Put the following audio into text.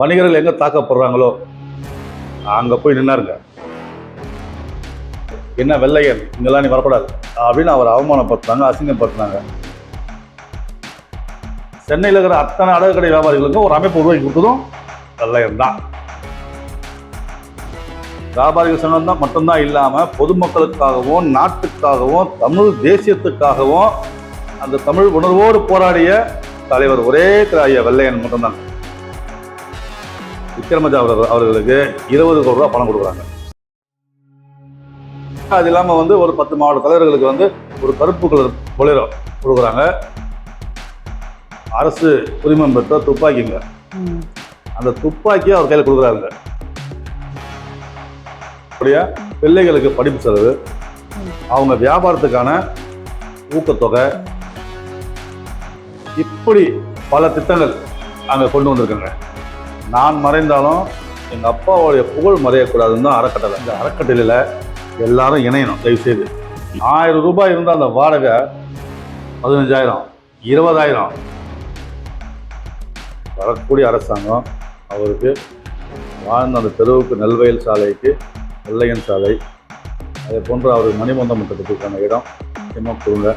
வணிகர்கள் எங்க தாக்கப்படுறாங்களோ அங்க போய் நின்னாருங்க. என்ன வெள்ளையன் இங்கெல்லாம் நீ வரக்கூடாது அப்படின்னு அவர் அவமானப்படுத்தினாங்க, அசிங்கப்படுத்தினாங்க. சென்னையில் இருக்கிற அத்தனை அடகு கடை வியாபாரிகளுக்கும் ஒரு அமைப்பு உருவாக்கி கொடுத்ததும் வெள்ளையன் தான். வியாபாரிகள் சங்கம் தான் மட்டும்தான் இல்லாம பொதுமக்களுக்காகவும் நாட்டுக்காகவும் தமிழ் தேசியத்துக்காகவும் அந்த தமிழ் உணர்வோடு போராடிய தலைவர் ஒரே ஐயா வெள்ளையன் மட்டும்தான். விக்ரமஜா அவர்களுக்கு 20 கோடி ரூபாய் பணம் கொடுக்குறாங்க. அது இல்லாம ஒரு 10 மாவட்ட தலைவர்களுக்கு ஒரு கருப்பு கலர் பொலேரோ கொடுக்குறாங்க. அரசு உரிமம் பெற்ற துப்பாக்கிங்க, அந்த துப்பாக்கியை அவர் கையில் கொடுக்குறாங்க. பிள்ளைகளுக்கு படிப்பு செலவு, அவங்க வியாபாரத்துக்கான ஊக்கத்தொகை, இப்படி பல திட்டங்கள் அங்க கொண்டு வந்திருக்காங்க. நான் மறைந்தாலும் எங்க அப்பாவுடைய புகழ் மறையக்கூடாதுன்னு தான் அறக்கட்டளை. இந்த அறக்கட்டளையில எல்லாரும் இணையணும். தயவு செய்து 1000 ரூபாய் இருந்தால் அந்த வாடகை 15,000, 20,000 வரக்கூடிய அரசாங்கம் அவருக்கு வாழ்ந்த அந்த தெருவுக்கு நெல்வயல் சாலைக்கு வெள்ளையன் சாலை, அதே போன்று அவருக்கு மணிமந்தம் மட்டத்துக்கான இடம் இன்னும் கொடுங்க.